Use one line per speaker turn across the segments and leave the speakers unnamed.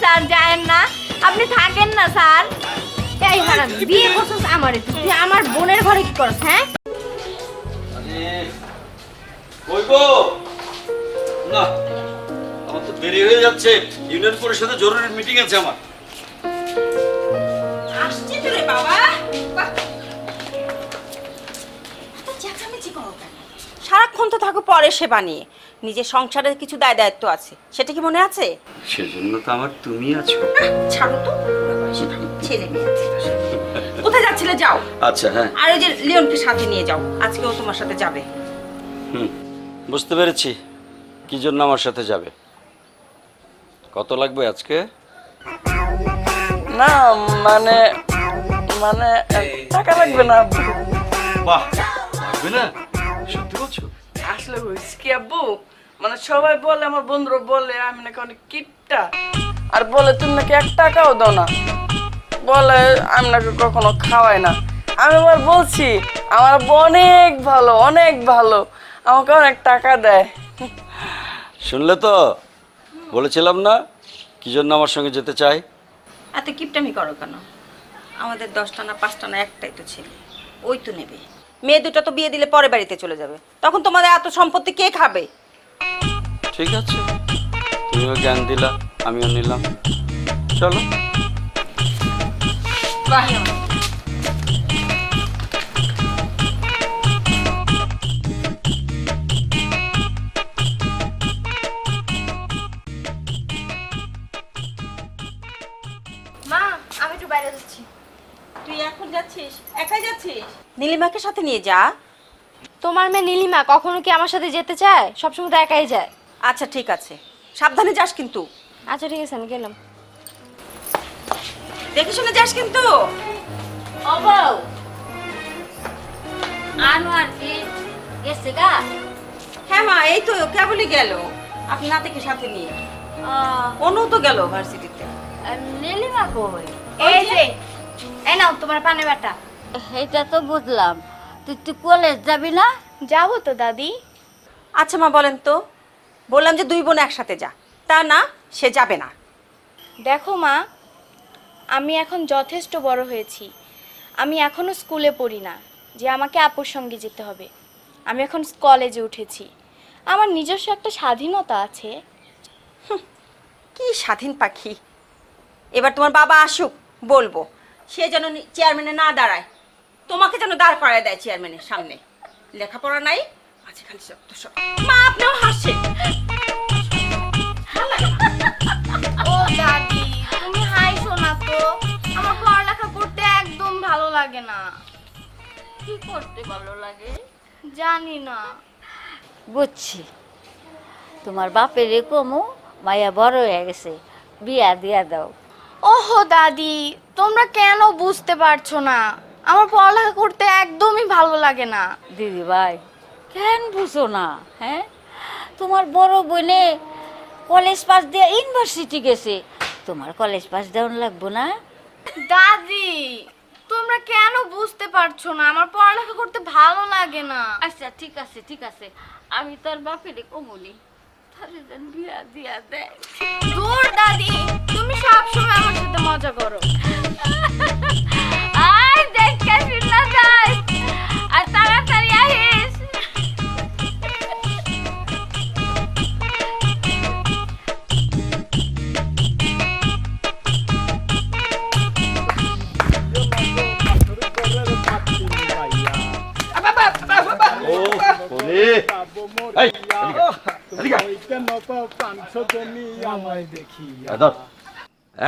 Sir যায়েন না, আপনি থাকেন না স্যার। এই হারাম, বিয়ে করছিস আমারে, তুই আমার বোনের ঘরে কি করছ? হ্যাঁ
কই গো? না, আমার তো দেরি হয়ে যাচ্ছে। ইউনিয়ন পরিষদে জরুরি মিটিং আছে আমার।
আসছি তো রে বাবা। চেঁচামেচি করো কেন? সারাক্ষণ তো থাকো পরে সেবা নিয়ে, নিজের সংসারের কিছু দায় দায়িত্ব আছে, সেটা কি মনে আছে?
সেজন্য তো আমার তুমি আছো।
ছাড়ো তো, ছেলে মেয়ে আছে। কোথায় যাচ্ছিলে? যাও।
আচ্ছা হ্যাঁ,
আর ওই যে লিওনকে সাথে নিয়ে যাও, আজকে ও তোমার সাথে যাবে।
বুঝতে পেরেছি কি জন্য আমার সাথে যাবে। কত লাগবে আজকে?
না মানে মানে টাকা লাগবে না।
বাহ, লাগবে না? সত্যি বলছো?
আসলে হয়েছে কি আব্বু, মানে সবাই বলে, আমার বন্ধুরা বলে আমি নাকি অনেক কিটটা, আর বলে তুমি নাকি 1 টাকাও দাও না, বলে আমি নাকি কখনো খাওয়াই না। আমি আবার বলছি আমার আব্বু অনেক ভালো, অনেক ভালো, আমাকে অনেক টাকা দেয়।
শুনলে তো, বলেছিলাম না কি জন্য আমার সঙ্গে যেতে চাই।
এত কিপটামি করো কেন? আমাদের 10টা না 5টা না একটাই তো ছেলে, ওই তো নেবে। মেয়ে দুটো তো বিয়ে দিলে পরে বাড়িতে চলে যাবে, তখন তোমাদের এত সম্পত্তি কে খাবে?
ঠিক আছে, তুমিও জ্ঞান দিলা, আমিও নিলাম, চলো।
মা, আমি একটু বাইরে যাচ্ছি।
তুই এখন যাচ্ছিস? একাই যাচ্ছিস? নীলিমাকে সাথে নিয়ে যা।
তোমার মেয়ে নীলিমা কখনো কি আমার সাথে যেতে চায়? সবসময় তো একাই যায়।
আচ্ছা ঠিক আছে, সাবধানে যাস কিন্তু।
আচ্ছা ঠিক আছে, আমি গেলাম।
দেখে শুনে যাস কিন্তু।
ও বউ, আনোয়ার কি গেছে গা?
হ্যাঁ মা, এই তো কেবলই গেল আপনার নাতিকে সাথে নিয়ে। অনু তো গেল ভার্সিটিতে।
নীলিমা কই? এই যে, এই নাও তোমার পানে বাটা।
এটা তো বুঝলাম, তুই কলেজ যাবি না?
যাবো তো দাদি।
আচ্ছা মা বলেন তো, বললাম যে 2 বোন একসাথে যা, তা না, সে যাবে না।
দেখো মা, আমি এখন যথেষ্ট বড় হয়েছি। আমি এখনো স্কুলে পড়ি না যে আমাকে আপুর সঙ্গে যেতে হবে। আমি এখন কলেজে উঠেছি, আমার নিজস্ব একটা স্বাধীনতা আছে।
কি স্বাধীন পাখি। এবার তোমার বাবা আসুক, বলবো সে যেন চেয়ারম্যানে না দাঁড়ায়, তোমাকে যেন দাঁড় করায় দেয় চেয়ারম্যানের সামনে। লেখাপড়া নাই, আজকে খালি সব তো সব। মা আপনিও হাসছেন।
ও দাদি, তুমি হাসো না তো, আমার পড়ালেখা করতে একদম ভালো লাগে না।
কি করতে ভালো লাগে?
জানি না।
বুঝছি, তোমার বাপের কমু মাইয়া বড় হয়ে গেছে, বিয়া দিয়া দাও।
ওহো দাদি, তোমরা কেন বুঝতে পারছো না? আমার পড়ালেখা করতে একদমই ভালো লাগে না।
দিদি ভাই, কেন বুঝো না? হ্যাঁ, তোমার বড় বোনে কলেজ পাস দিয়ে ইউনিভার্সিটি গেছে, তোমার কলেজ পাস দেওয়ান লাগবো না?
দাদি, তোমরা কেন বুঝতে পারছো না? আমার পড়ালেখা করতে ভালো লাগে না।
আচ্ছা ঠিক আছে ঠিক আছে, আমি তোর বাপের কমুনি, তাহলে যেন বিয়া দিয়া দেয়।
দূর দাদি, তুমি সব সময় আমার সাথে মজা করো।
আয় দেখে ফিরনা যাই, আর তাড়াতাড়ি আহিস।
ও বলে, এই এদিকে, এদিকে। ধর,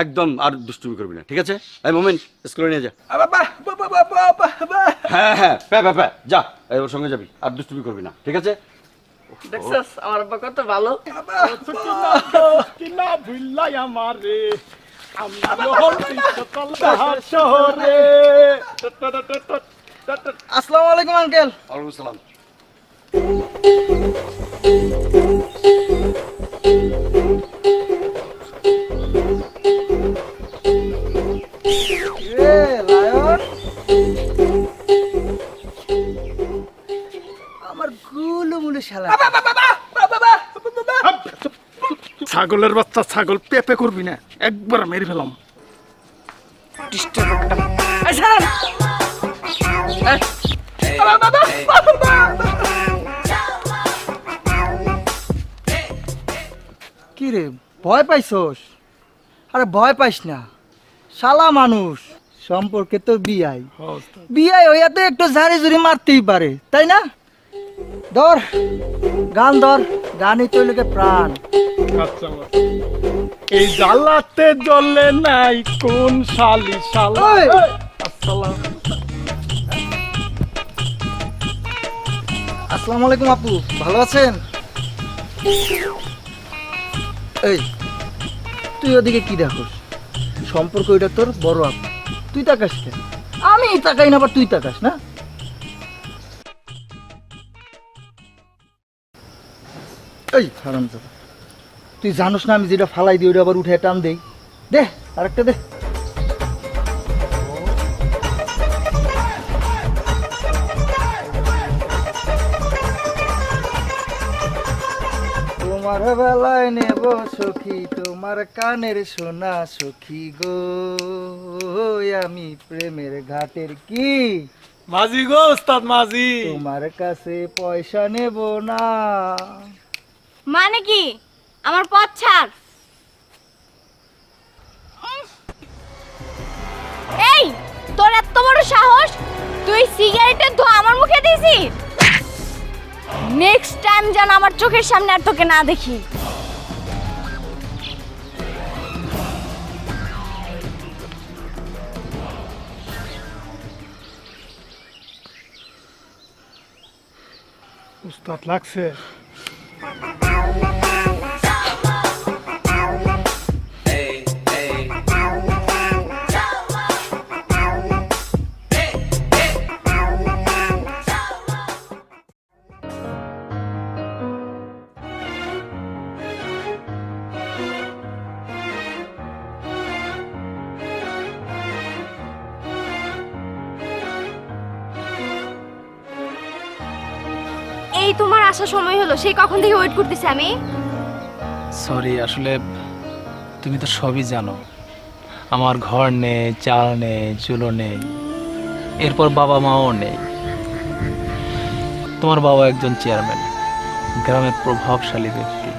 একদম আর দুষ্টুমি করবি না, ঠিক আছে? এই মোমেন, স্কুলে নিয়ে যা। হ্যাঁ হ্যাঁ, প্যা প্যা প্যা, যা, এই ওর সঙ্গে যাবি, আর দুষ্টুমি করবি না, ঠিক আছে?
দেখছস আমার আব্বা কত ভালো।
আসসালামু আলাইকুম আঙ্কেল।
ওয়ালাইকুম সালাম।
আমার গুলো মুলো শালা। ছাগলের বাচ্চা ছাগল পেপে করবি না, একবার মেরে ফেলাম।
ডিস্টার্ব একটা এই ছাড়েন এই,
কি রে ভয় পাইছস? আরে ভয় পাইস না, শালা মানুষ সম্পর্কে তো বিয়াই বিয়াই হইয়া তো একটু ঝাড়ি ঝুড়ি মারতেই পারে, তাই না? ধর গান, ধর গানই তো লোকে প্রাণ।
আচ্ছা এই জ্বালাতে জ্বলে নাই কোন শালি শালা।
ওই!
আসসালাম।
আসসালামু আলাইকুম আপু, ভালো আছেন? এই তুই ওদিকে কি দেখোস? সম্পর্ক ওইটা তোর বড় আপু, তুই তাকাস কেন? আমি তাকাই না, আবার তুই তাকাস না? এই হারামজাদা, তুই জানোস না আমি যেটা ফালাই দিই ওটা আবার উঠে টান দেই। দে আরেকটা দে। তোমার বেলায় নেব সখী, তোমার কানের সোনা সখী গো, আমি প্রেমের ঘাটের কি
মাঝি গো, উস্তাদ মাঝি।
তোমার কাছে পয়সা নেব না।
মানে কি আমার পথ ছাড়। এই তোর এত বড় সাহস, তুই সিগারেটের ধোঁয়া আমার মুখে দিয়েছিস? নেক্সট টাইম যেন আমার চোখের সামনে আর তোকে না দেখি।
উস্তাদ লাগছে।
এই তোমার আসার সময় হলো, সেই কখন থেকে ওয়েট করতেছি আমি।
সরি, আসলে তুমি তো সবই জানো, আমার ঘর নেই, চাল নেই, চুলো নেই, এরপর বাবা মাও নেই। তোমার বাবা একজন চেয়ারম্যান, গ্রামের প্রভাবশালী ব্যক্তি।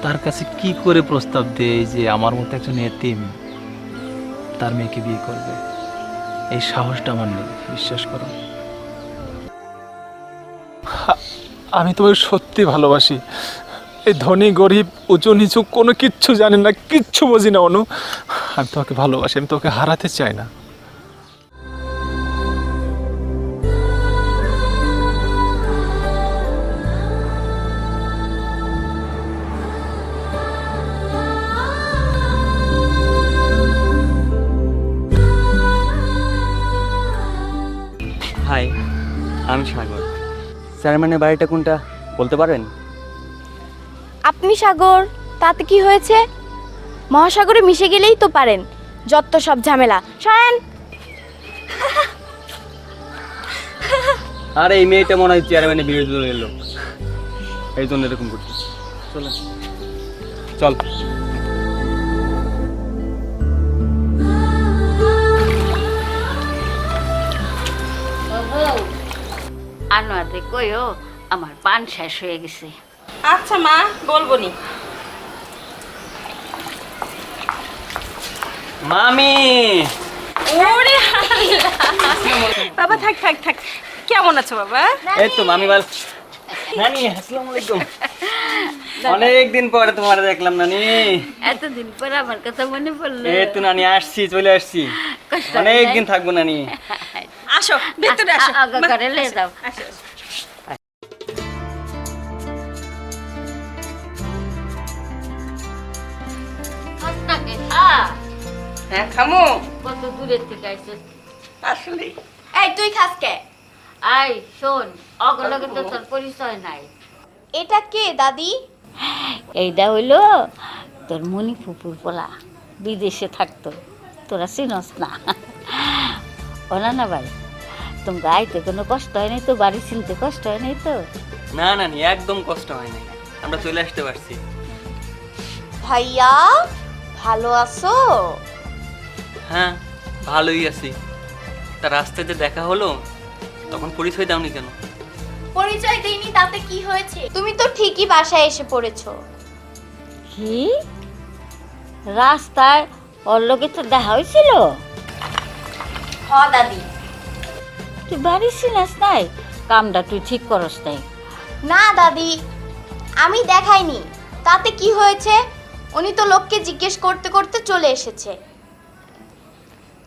তার কাছে কি করে প্রস্তাব দেয় যে আমার মতো একজন এতিম তার মেয়েকে বিয়ে করবে? এই সাহসটা আমার নেই, বিশ্বাস করো।
আমি তোমাকে সত্যি ভালোবাসি। এই ধনী গরিব উঁচু নিচু কোনো কিচ্ছু জানি না, কিচ্ছু বুঝি না অনু। আমি তোমাকে ভালোবাসি, আমি তোকে হারাতে চাই না।
হাই, আমি সাগর। চেয়ারম্যানের বাড়িটা কোনটা বলতে পারেন?
আপনি সাগর, তাতে কি হয়েছে? মহাসাগরে মিশে গেলেই তো পারেন, যত সব ঝামেলা সরেন।
আর এই মেয়েটা মনে হয় চেয়ারম্যানের বিরুদ্ধে এলো, এই জন্য এরকম করছে। চল চল।
আনোয়ারে কইও আমার পান শেষ হয়ে গেছে।
আচ্ছা মা, বলবো নি।
মামি,
ওরে বাবা, থাক থাক থাক। কেমন আছো বাবা?
এই তো মামি ভালো। নানি আসসালামু আলাইকুম। অনেকদিন পরে তোমার দেখলাম নানি।
এতদিন পর আমার কথা মনে পড়লো।
এই তো নানি, আসছি, চলে আসছি। অনেকদিন থাকবো নানি।
আসো ভেতরে আসো।
আগা করে লে যাও।
আসো। হ্যাঁ খামো।
কত দূরের থেকে আইছিস?
আসলে
এই তুই খাস কে?
আই শোন, অগলগে তো তোর পরিচয় নাই।
এটা কে দাদি?
এইটা হইলো তোর মনি ফুপুর পোলা, বিদেশে থাকতো, তোরা চিনস না। ওনা না ভাই, তোমাকে আইতে কোনো কষ্ট হয় নাই তো? বাড়ি চিনতে কষ্ট হয় নাই তো?
না নানি, একদম কষ্ট হয় নাই, আমরা চলে আসতে পারছি।
ভাইয়া ভালো আছো?
হ্যাঁ ভালোই আছি। তা রাস্তায় যে দেখা হলো তখন পরিচয় দাওনি কেন?
পরিচয় দেইনি তাতে কি হয়েছে? তুমি তো ঠিকই বাসায় এসে পড়েছো।
কি রাস্তায় ওর লোকে তো দেখা হয়েছিল?
হ দাদি।
তুই বাড়ি ছিলাস নাই? কামটা তুই ঠিক করস নাই।
না দাদি, আমি দেখাইনি, তাতে কি হয়েছে? উনি তো লোককে জিজ্ঞেস করতে করতে চলে এসেছে।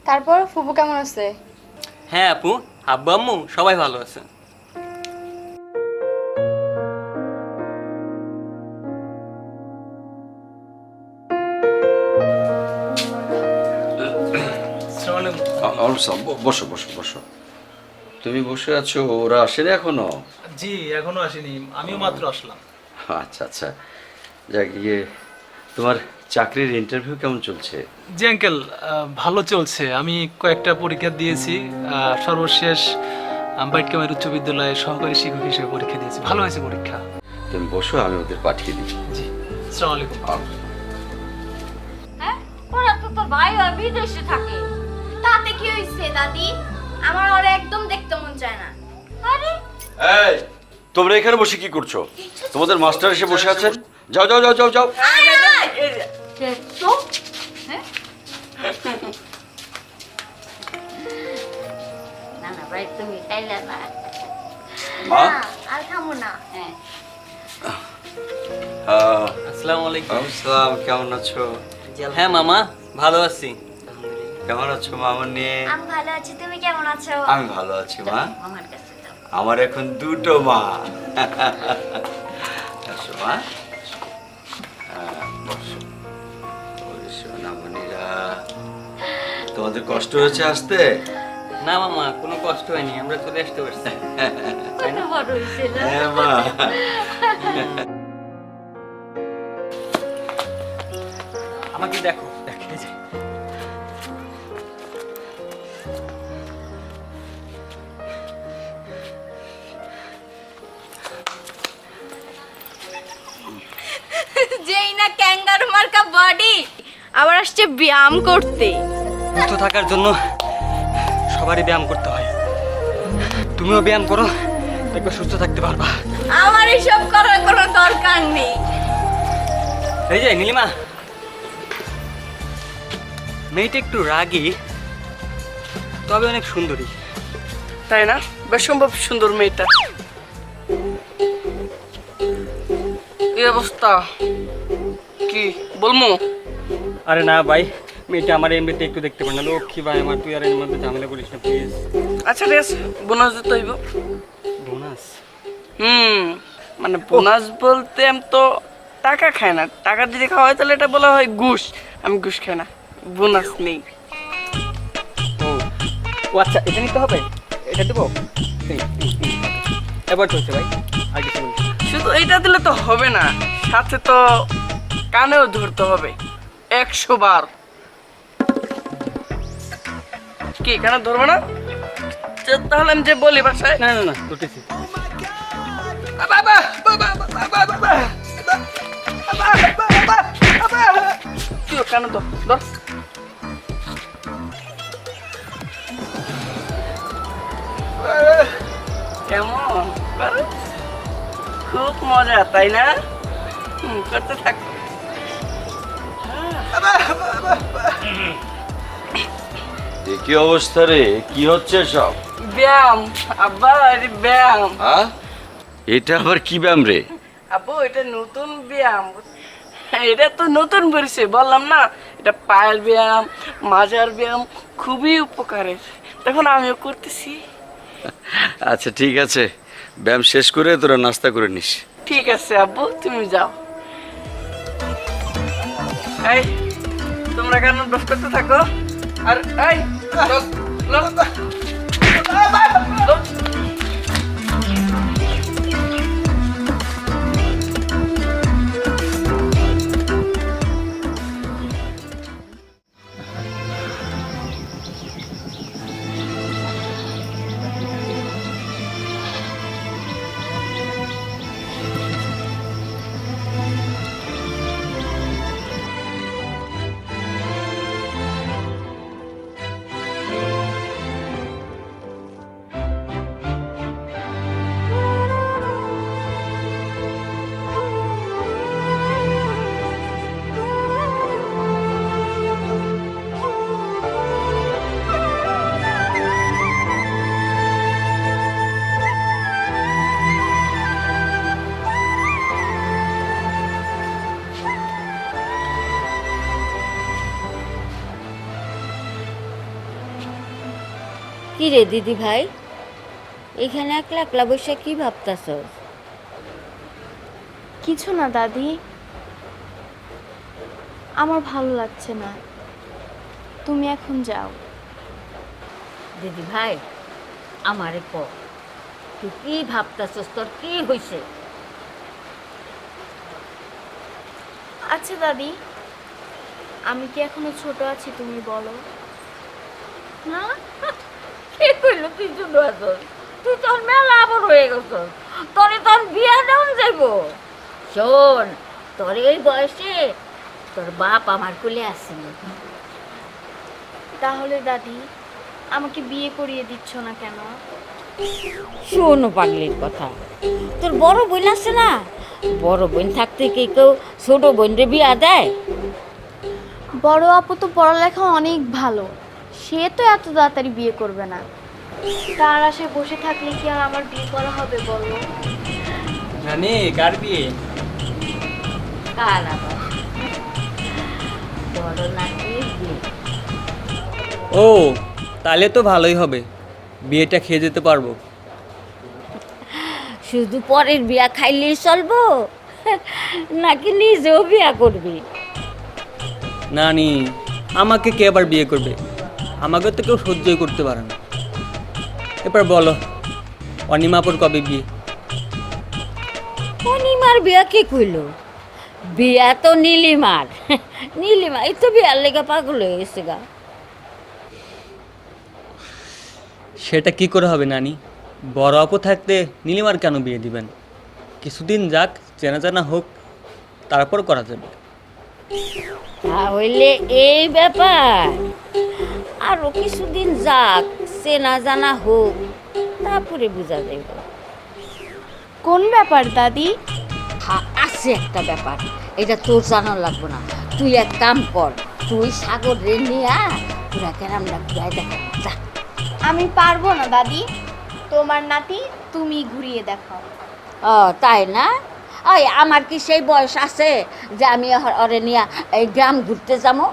তারপর ফুবু কেমন আছে?
হ্যাঁ আপু, আব্বু আম্মু সবাই ভালো আছে।
বসো বসো বসো। তুমি বসে আছো, ওরা আসেনি এখনো?
জি এখনো আসেনি, আমিও মাত্র আসলাম।
আচ্ছা আচ্ছা, যাক গিয়ে তোমার চাকরির ইন্টারভিউ কেমন চলছে?
জি আঙ্কেল, ভালো চলছে। আমি কয়েকটা পরীক্ষা দিয়েছি। সর্বশেষ আম্বাইটকামের উচ্চ বিদ্যালয়ে সহকারী শিক্ষক হিসেবে পরীক্ষা দিয়েছি। ভালো হয়েছে পরীক্ষা।
তুমি বসো, আমি ওদের পাঠিয়ে দিই।
জি, আসসালামু আলাইকুম।
হ্যাঁ, ওরা তো তোর ভাই আর বিদেশে থাকে।
তাতে কি হয়েছে দাদি? আমার ওরা একদম দেখতে মন চায় না।
আরে
এই, তোমরা এখানে বসে কি করছো? তোমাদের মাস্টার এসে বসে আছেন। যাও যাও যাও যাও যাও।
তো হ্যাঁ না না ভাই, তুমি খাইলে না।
মা,
আর খামো না।
হ্যাঁ
আসসালামু আলাইকুম।
আসসালাম, কেমন আছো?
হ্যাঁ মামা, ভালো আছি।
কেমন আছো মামা নিয়ে?
আমি ভালো আছি, তুমি কেমন আছো?
আমি ভালো আছি মা।
আমার কাছে দাও।
আমার এখন দুটো মা। আসো মা। হ্যাঁ, বসো। ওরে সোনামণিরা, তোমাদের কষ্ট হয়েছে আসতে?
না মামা, কোনো কষ্ট হয়নি, আমরা চলে আসতে পারছি।
কত বড় হয়েছে না?
হ্যাঁ মা।
আমাকে দেখো, দেখ এই যে।
যেই না ক্যাঙ্গারু মার্কা বডি, আবার আসছে ব্যায়াম করতে।
সুস্থ থাকার জন্য সবারই ব্যায়াম করতে হয়। তুমিও ব্যায়াম করো, দেখবে সুস্থ থাকতে পারবা।
আমার এসব করার কোনো দরকার নেই।
এই যে নীলিমা, মেয়েটা একটু রাগী, তবে অনেক সুন্দরী।
তাই না? বেশ সম্ভব সুন্দর মেয়েটা। এই অবস্থা কি বলমু?
আরে না ভাই, মেয়েটা আমার এমনিতে একটু দেখতে পারে না। লক্ষ্মী ভাই আমার, তুই আর এর মধ্যে ঝামেলা করিস না প্লিজ।
আচ্ছা ঠিক আছে, বোনাস দিতে হইব।
বোনাস?
মানে বোনাস বলতে আমি তো টাকা খাই না। টাকা যদি খাওয়া হয় তাহলে এটা বলা হয় ঘুষ। আমি ঘুষ খাই না, বোনাস নেই।
ও আচ্ছা, এটা নিতে হবে, এটা দেবো। এবার চলছে ভাই, আর কিছু বলিস না।
শুধু এইটা দিলে তো হবে না, সাথে তো কানেও ধরতে হবে 100 বার। কি কানে ধরবে না? তাহলে আমি যে বলি বাসায়,
না না না, করতেছি।
তুই কানে ধর, ধর। কেমন? খুব মজা তাই না? করতে থাক।
কি অবস্থা রে? কি হচ্ছে সব?
ব্যায়াম আব্বা, আরে ব্যায়াম।
হ্যাঁ, এটা আবার কি ব্যায়াম রে?
আব্বু এটা নতুন ব্যায়াম। এটা তো নতুন বেরিয়েছে, বললাম না, এটা পায়ের ব্যায়াম, মাজার ব্যায়াম, খুবই উপকারের। তখন আমিও করতেছি।
আচ্ছা ঠিক আছে, ব্যায়াম শেষ করে তোরা নাস্তা করে নিস।
ঠিক আছে আব্বু, তুমি যাও। এই তোমরা কেন ব্যাস করতে থাকো? আর এই লক, লক, লক।
কি রে দিদি ভাই, এখানে একলা একলা বসে কি ভাবতাছ?
কিছু না দাদি, আমার ভালো লাগছে না, তুমি এখন যাও।
দিদি ভাই, আমারে ক, তুই কি ভাবতাছস? তোর কি হইছে?
আচ্ছা দাদি, আমি কি এখনো ছোট আছি তুমি বলো?
না, কে কইল তুই ছোট আছস? তুই তোর মেলা আবার হয়ে গেছস, তোরে তোর বিয়া দেওয়া যাইব। শোন, তোর এই বয়সে তোর বাপ আমার কোলে আসেনি।
তাহলে দাদি আমাকে বিয়ে করিয়ে দিচ্ছ না কেন?
শোন পাগলির কথা, তোর বড় বোন আছে না, বড় বোন থাকতে কি কেউ ছোট বোনরে বিয়া দেয়?
বড় আপু তো পড়ালেখা অনেক ভালো, সে তো এত তাড়াতাড়ি বিয়ে করবে না। তার আশায় বসে থাকলে কি আর আমার বিয়ে করা হবে বলো?
নানি কার বিয়ে?
কার আবার? বড় নাতির বিয়ে।
ও, তাহলে তো ভালোই হবে, বিয়েটা খেয়ে যেতে পারবো।
শুধু পরের বিয়া খাইলেই চলবো, নাকি নিজেও বিয়া করবি?
নানি, আমাকে কে আবার বিয়ে করবে? আমাকে তো কেউ সহ্যই করতে পারে না। এবার বলো, অনিমাপুর কবে বিয়ে?
অনিমার বিয়া কে কইল? বিয়া তো নীলিমার। নীলিমা এই তো বিয়ার লেগে পাগল হয়ে গেছে গা।
সেটা কি করে হবে নানি? বড় আপু থাকতে নীলিমার কেন বিয়ে দিবেন? কিছুদিন যাক, চেনা জানা হোক, তারপর করা যাবে।
তাহলে এই ব্যাপার, আরো কিছুদিন যাক, চেনা জানা হোক, তারপরে বোঝা যাইব।
কোন ব্যাপার দাদি?
আছে একটা ব্যাপার, এটা তোর জানা লাগবে না। তুই এক কাম কর, তুই সাগর রে নিয়া পুরা গ্রামটা ঘুরাই দেখা যা।
আমি পারবো না দাদি, তোমার নাতি তুমি ঘুরিয়ে দেখাও।
ও তাই না? ওই আমার কি সেই বয়স আছে যে আমি ওরে নিয়ে এই গ্রাম ঘুরতে যাবো?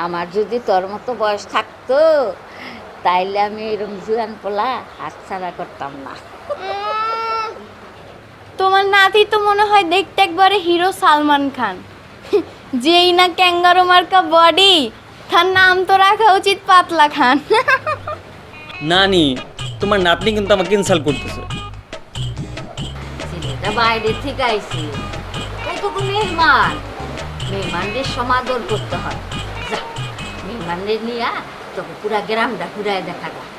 আমার যদি তোর মতো বয়স থাকতো, তাইলে আমি এরকম জুয়ান পোলা হাতছাড়া করতাম না।
তোমার নাতি তো মনে হয় দেখতে একবারে হিরো সালমান খান। যেই না ক্যাঙ্গারো মার্কা বডি, তার নাম তো রাখা উচিত পাতলা খান।
নানি, তোমার নাতনি কিন্তু আমাকে ইনসাল্ট করতেছে।
ছেলেটা বাইরে থেকে আইছি, কতটুকু মেহমান, মেহমানদের সমাদর করতে হয়। যা, মেহমানদের নিয়ে তোকে পুরা গ্রামটা ঘুরায় দেখা যায়।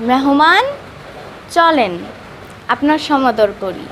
মেহমান চলেন, আপনার সমাদর করি।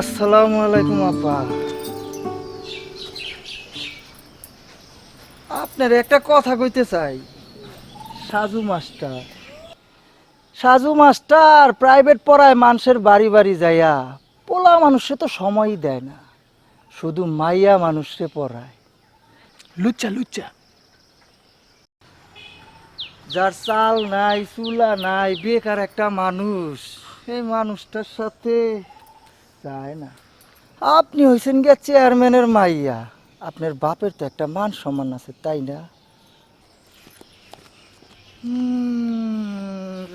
আসসালামু আলাইকুম আপা। আপনার একটা কথা কইতে চাই। সাজু মাস্টার প্রাইভেট পড়ায় মানুষের বাড়ি বাড়ি যাইয়া, পোলা মানুষে তো সময়ই দেয় না, শুধু মাইয়া মানুষে পড়ায়।
লুচ্চা লুচ্চা।
যার চাল নাই, চুলা নাই, বেকার একটা মানুষ, এই মানুষটার সাথে যায় না। আপনি হইছেন গিয়া চেয়ারম্যানের মাইয়া, আপনার বাপের তো একটা মান সম্মান আছে, তাই না?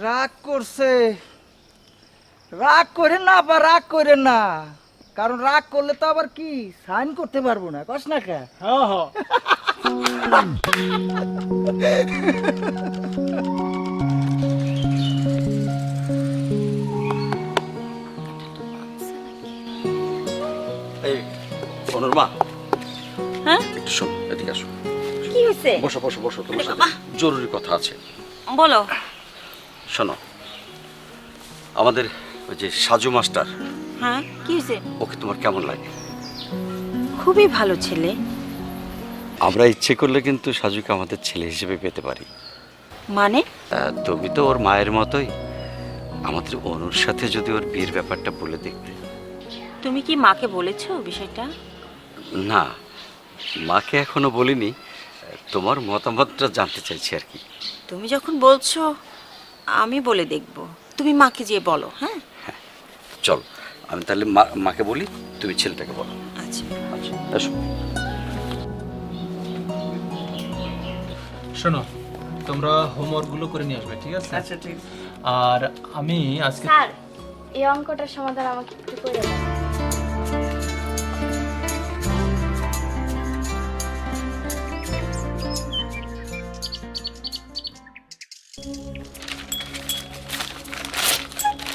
রাগ করছে, রাগ করে না বা রাগ করে না, কারণ রাগ করলে তো আবার কি সাইন করতে পারবো না, কস না কে?
এই শোনো অনুর মা,
হ্যাঁ
একটু শোন, এদিকে আসো।
কি হয়েছে?
বসো বসো বসো, তোমার সাথে জরুরি কথা আছে।
বলো।
শোনো, আমাদের ওই যে সাজু মাস্টার,
হ্যাঁ কি হয়েছে?
ওকে তোমার কেমন লাগে?
খুবই ভালো ছেলে।
আমরা ইচ্ছে করলে কিন্তু সাজুকে আমাদের ছেলে হিসেবে পেতে পারি।
মানে?
তুমি তো ওর মায়ের মতোই, আমাদের অনুর সাথে যদি ওর বিয়ের ব্যাপারটা বলে দেখতে।
তুমি কি মাকে বলেছো বিষয়টা?
না, মাকে এখনো বলিনি, তোমার মতামতটা জানতে চাইছি আর কি।
তুমি যখন বলছো আমি বলে দেখব। তুমি মাকে যেয়ে বলো। হ্যাঁ
চল, আমি তাহলে মাকে বলি, তুমি ছেলেটাকে বলো।
আচ্ছা
আচ্ছা, এসো।
শোনো, তোমরা হোমওয়ার্কগুলো করে নিয়ে আসবে, ঠিক আছে?
আচ্ছা ঠিক আছে।
আর আমি আজকে
স্যার এই অঙ্কটার সমাধান আমাকে একটু করে দেন।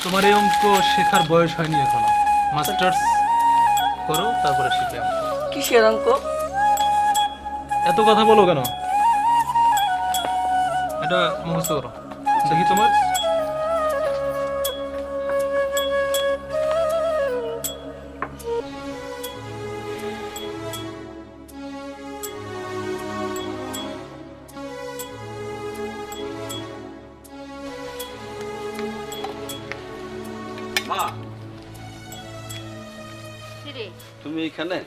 তোমার এই অঙ্ক শেখার বয়স হয়নি এখনো। মাস্টার্স করো, তারপরে শিখে আসো।
কিসের অঙ্ক?
এত কথা বলো কেন? এটা মুখস্থ করো। দেখি তোমার।
মা,
কিরে,
তুমি এখানে?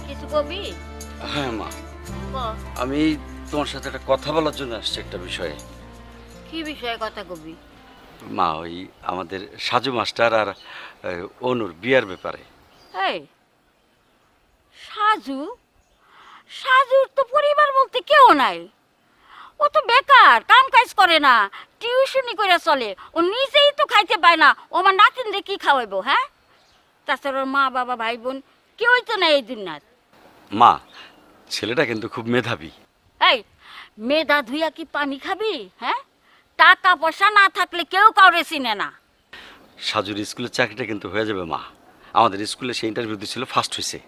কিছু কবি?
হ্যাঁ মা,
ক,
আমি তোমার সাথে একটা কথা বলার জন্য আসছি একটা বিষয়ে।
কি বিষয়ে কথা কবি?
মা, ওই আমাদের সাজু মাস্টার আর অনুর বিয়ার ব্যাপারে।
এই সাজু, সাজুর তো পরিবার বলতে কেউ নাই। ও তো বেকার, কাম কাজ করে না, টিউশনি করে চলে। ও নিজেই তো খাইতে পায় না, ও আমার নাতিনদের কি খাওয়াইবো? হ্যাঁ, তাছাড়া ওর মা বাবা ভাই বোন কেউই তো নাই এই দুনিয়ার।
মা, ছেলেটা কিন্তু খুব মেধাবী।
এই মেধা ধুইয়া কি পানি খাবি? হ্যাঁ, টাকা পয়সা না থাকলে কেউ কাউরে চিনে না।
সাজুর স্কুলের চাকরিটা কিন্তু হয়ে যাবে মা। আমাদের স্কুলে সেই ইন্টারভিউ দিয়েছিল, ফার্স্ট হয়েছে।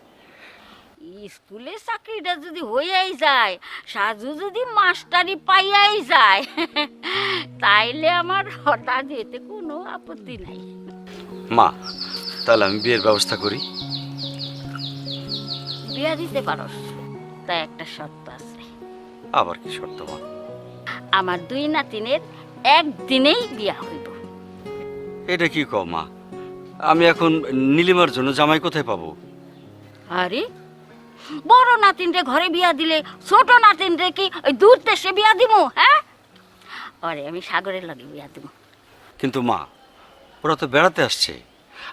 স্কুলের চাকরিটা যদি হইয়াই যায়, সাজু যদি মাস্টারি পাইয়াই যায়, তাইলে আমার হঠাৎ এতে কোনো আপত্তি নাই।
মা, তাহলে আমি বিয়ের ব্যবস্থা করি।
বিয়া দিতে পারস, তাই একটা শর্ত আছে।
আবার কি শর্ত মা?
আমার দুই নাতিনের একদিনেই বিয়া হইব।
এটা কি কও মা? আমি এখন নীলিমার জন্য জামাই কোথায় পাবো?
আরে বড় নাতিনরে ঘরে বিয়া দিলে ছোট নাতিনরে কি ওই দূর দেশে বিয়া দিব? হ্যাঁ, আরে আমি সাগরের লাগে বিয়া দিব।
কিন্তু মা, ওরা তো বেড়াতে আসছে।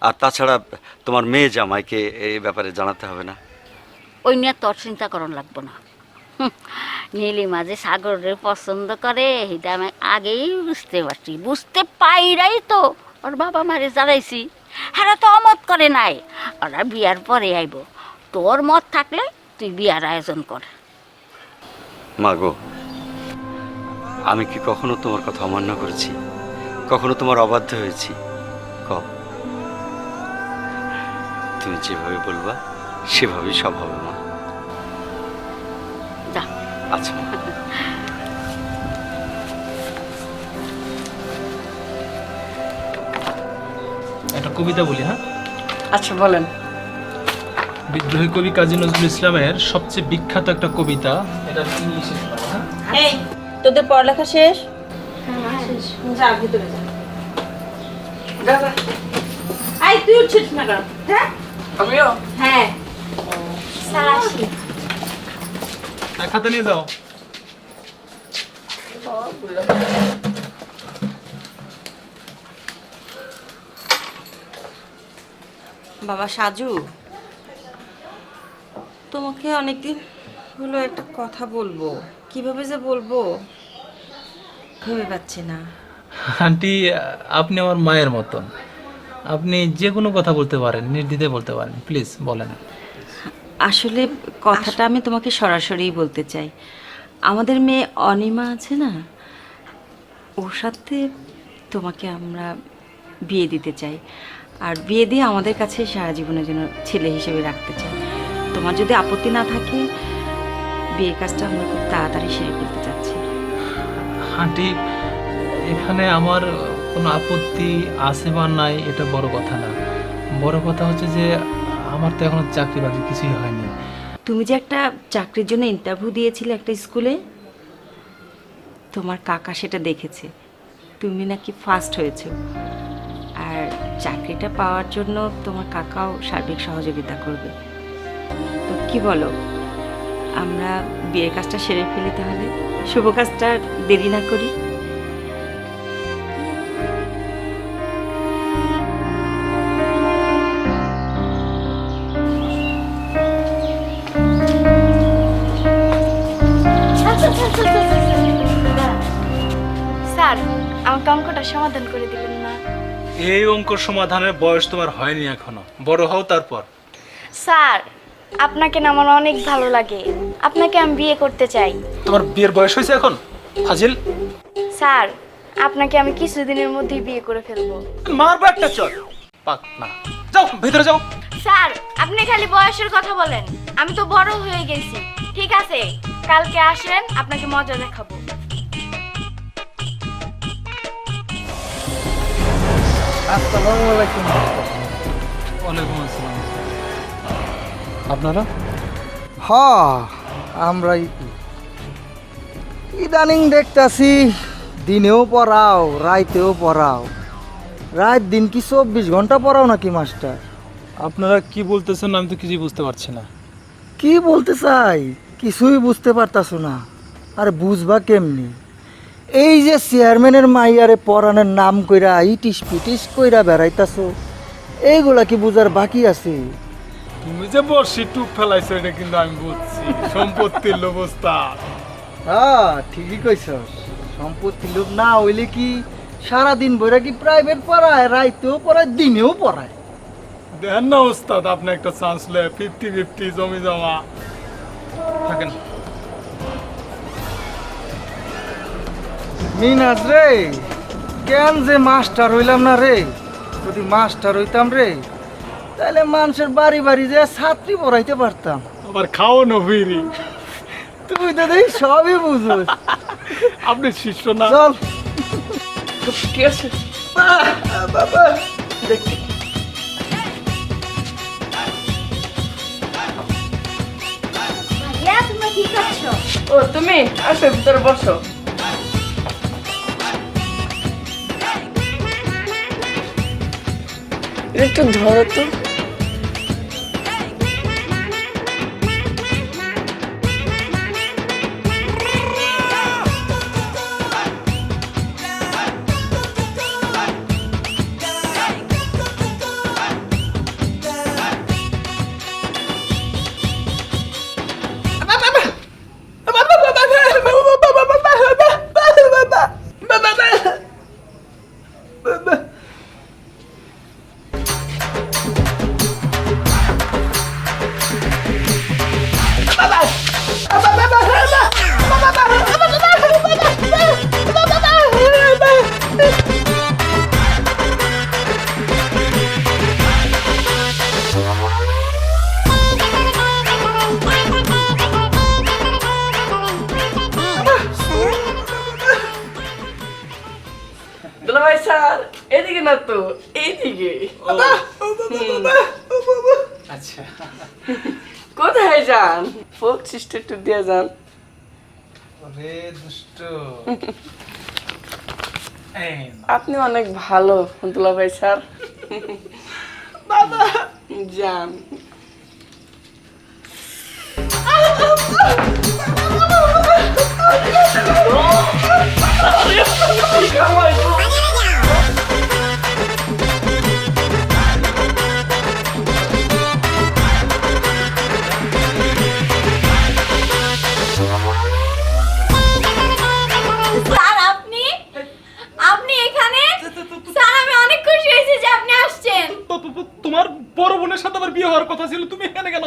আর তাছাড়া তোমার মেয়ে জামাইকে এই ব্যাপারে জানাতে হবে না?
ওই নিয়ে তোর চিন্তা করন লাগবো না। নীলিমা যে সাগরের পছন্দ করে এটা আমি আগেই বুঝতে পারছি। বুঝতে পাইরাই তো ওর বাবা মারে জানাইছি। হ্যাঁ, তো অমত করে নাই, ওরা বিয়ার পরে আইব। তোর মত থাকলে তুই বিয়ার আয়োজন কর।
মা গো, আমি কি কখনো তোমার কথা অমান্য করেছি? কখনো তোমার অবাধ্য হয়েছি? কও। তুমি যেভাবে বলবা সেভাবেই সব হবে মা।
যা।
আচ্ছা মা।
একটা কবিতা বলি, হ্যাঁ?
আচ্ছা বলেন।
বিদ্রোহী কবি কাজী নজরুল ইসলামের সবচেয়ে বিখ্যাত একটা কবিতা। এটা ইংলিশে শোনাবো, হ্যাঁ?
এই তোদের পড়ালেখা শেষ? যা ভিতরে যা।
দাদা
আই তুই উঠছিস না কেন? হ্যাঁ
আমিও।
হ্যাঁ
স্যার আসি।
এক হাতে নিয়ে যাও।
বাবা সাজু, তোমাকে অনেকদিন হলো একটা কথা বলবো, কিভাবে যে বলবো ভেবে পাচ্ছি না।
আন্টি, আপনি আমার মায়ের মতন। আপনি যে কোনো কথা বলতে পারেন, নির্দ্বিধায় বলতে পারেন। প্লিজ বলেন।
আসলে কথাটা আমি তোমাকে সরাসরি বলতে চাই। আমাদের মেয়ে অনিমা আছে না, ওর সাথে তোমাকে আমরা বিয়ে দিতে চাই। আর বিয়ে দিয়ে আমাদের কাছে সারা জীবনের জন্য ছেলে হিসেবে রাখতে চাই। তোমার যদি আপত্তি না থাকে বিয়ের কাজটা আমরা খুব তাড়াতাড়ি সেরে ফেলতে চাচ্ছি।
আন্টি, এখানে আমার কোনো আপত্তি আছে বা নাই এটা বড় কথা না। বড় কথা হচ্ছে যে আমার তো এখনো চাকরি বাকরি কিছুই হয়নি।
তুমি যে একটা চাকরির জন্য ইন্টারভিউ দিয়েছিলে একটা স্কুলে, তোমার কাকা সেটা দেখেছে, তুমি নাকি ফার্স্ট হয়েছো। আর চাকরিটা পাওয়ার জন্য তোমার কাকাও সার্বিক সহযোগিতা করবে। তো কি বলো, আমরা বিয়ের কাজটা সেরে ফেলি তাহলে? শুভ কাজটা দেরি না করি।
স্যার, আমাকে অঙ্কটা সমাধান করে দিলেন না।
এই অঙ্ক সমাধানের বয়স তোমার হয়নি এখনো, বড় হও তারপর।
স্যার, আপনাকে না আমার অনেক ভালো লাগে, আপনাকে আমি বিয়ে করতে চাই।
তোমার বিয়ের বয়স হয়েছে এখন ফাজিল?
স্যার, আপনাকে আমি কিছুদিনের মধ্যেই বিয়ে করে ফেলবো।
মারবো একটা চল। পাক না, যাও ভিতরে যাও।
স্যার, আপনি খালি বয়সের কথা বলেন, আমি তো বড় হয়ে গেছি। ঠিক আছে, কালকে আসেন, আপনাকে মজা দেখাবো।
আসসালামু আলাইকুম।
ওয়ালাইকুম আসসালাম। আপনারা?
আমরাই ইদানিং দেখতাছি দিনেও পড়াও রাইতেও পড়াও। রাত দিন কি 24 ঘন্টা পড়াও নাকি মাস্টার?
আপনারা কি বলতেছেন আমি তো কিছুই বুঝতে পারছি না।
কি বলতে চাই কিছুই বুঝতে পারতাছো না। আরে বুঝবা কেমনি? এই যে চেয়ারম্যানের মাইয়ারে পড়ানোর নাম কইরা ইটিস পিটিস কইরা বেড়াইতাছো, এইগুলা কি বুঝার বাকি আছে?
তুমি যে বর্ষি টুপ ফেলাইছো এটা কিন্তু আমি বুঝছি, সম্পত্তির লোভস্তা।
হ্যাঁ ঠিকই কইছস, সম্পত্তির লোভ না হইলে কি সারাদিন বইরা কি প্রাইভেট পড়ায়, রাইতেও পড়ায়, দিনেও পড়ায়।
দেন না ওস্তাদ, আপনি একটা চান্স লে, 50-50 জমি জমা থাকেন।
মিনাজ রে, কেন যে মাস্টার হইলাম না রে? যদি মাস্টার হইতাম রে তাহলে মানুষের বাড়ি বাড়ি যে ছাত্রী পড়াইতে পারতাম।
আবার খাও না ফিরি।
তুই তো দেখি সবই বুঝোস।
আপনি শিষ্য না?
চল।
কি আছে?
বাবা দেখি
ভাইয়া, তুমি কি করছো?
ও তুমি আসো, ভিতরে বসো। একটু ধরো তো। দুলাভাই স্যার, এদিকে না তো, এইদিকে।
আচ্ছা,
কোথায় যান? ফোক সিস্টেম একটু দিয়ে যান।
ওরে দুষ্ট।
আপনি অনেক ভালো দুলাভাই স্যার। যান।
স্যার, আপনি এখানে? স্যার, আমি অনেক খুশি হয়েছি যে আপনি আসছেন।
তোমার বড় বোনের সাথে আমার বিয়ে হওয়ার কথা ছিল, তুমি এখানে কেন?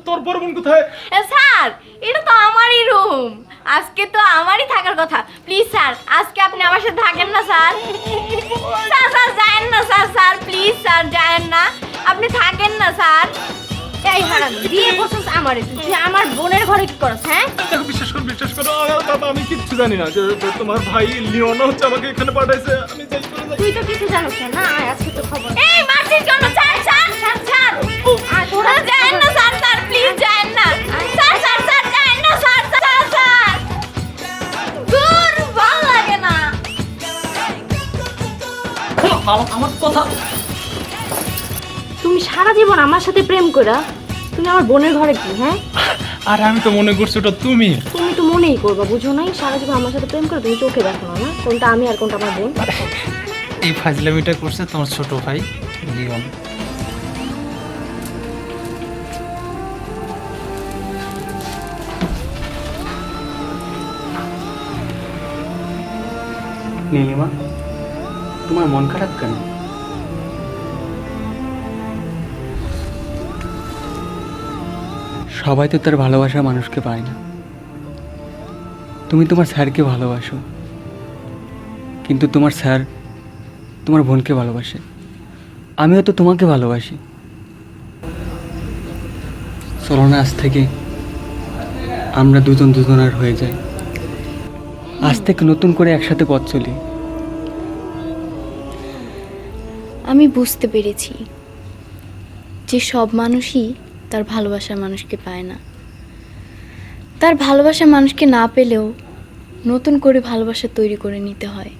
তোর বড় বোন কোথায়?
স্যার, এটা তো আমারই রুম, আজকে তো আমারই থাকার কথা। প্লিজ স্যার, আজকে আপনি আমার সাথে থাকেন না স্যার। স্যার, স্যার যায়েন না স্যার, স্যার প্লিজ স্যার যায়েন না, আপনি থাকেন না স্যার। এই হারাম, বিয়ে করছিস আমারে, তুই আমার বোনের ঘরে কি করছ? হ্যাঁ,
দেখো বিশ্বাস করো বাবা, আমি কিচ্ছু জানি না যে তোমার ভাই লিওনা হচ্ছে আমাকে এখানে পাঠাইছে। আমি যাই করে যাই।
তুই তো কিছু জানিস না। আয় আজকে তো খবর। এই মারছিস কেন? ছাড় ছাড় ছাড় ছাড়। তোরা যান না, স্যার স্যার প্লিজ যান না। স্যার স্যার স্যার যান না, স্যার স্যার স্যার। দূর, ভালো লাগে না।
আমার কথা
তুমি সারা জীবন আমার সাথে প্রেম করা, তুমি আমার বোনের ঘরে কি? হ্যাঁ,
আর আমি তো মনে করছি ওটা তুমি।
তুমি তো মনেই করবা, বুঝো নাই? সারা জীবন আমার সাথে প্রেম করে তুমি চোখে দেখো না, না কোনটা আমি আর কোনটা আমার বোন।
এই ফাজলামিটা করছে তোমার ছোট ভাই লিওন।
নীলিমা, তোমার মন খারাপ কেন? সবাই তো তার ভালোবাসা মানুষকে পায় না। তুমি তোমার স্যারকে ভালোবাসো, কিন্তু তোমার স্যার তোমার বোনকে ভালোবাসে। আমিও তো তোমাকে ভালোবাসি। চলো না আজ থেকে আমরা দুজন দুজনার হয়ে যাই। আজ থেকে নতুন করে একসাথে পথ চলি।
আমি বুঝতে পেরেছি যে সব মানুষই তার ভালোবাসার মানুষকে পায় না। তার ভালোবাসার মানুষকে না পেলেও নতুন করে ভালোবাসা তৈরি করে নিতে হয়।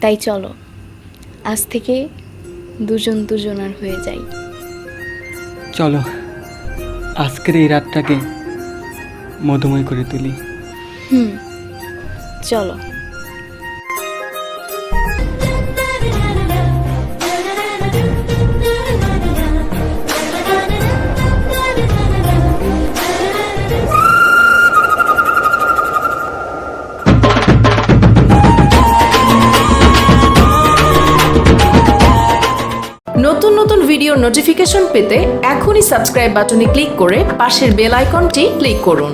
তাই চলো আজ থেকে দুজন দুজনার হয়ে যাই।
চলো আজকের এই রাতটাকে মধুময় করে তুলি।
চলো।
নতুন নতুন ভিডিও নোটিফিকেশন পেতে এখনই সাবস্ক্রাইব বাটনে ক্লিক করে পাশের বেল আইকনটি ক্লিক করুন।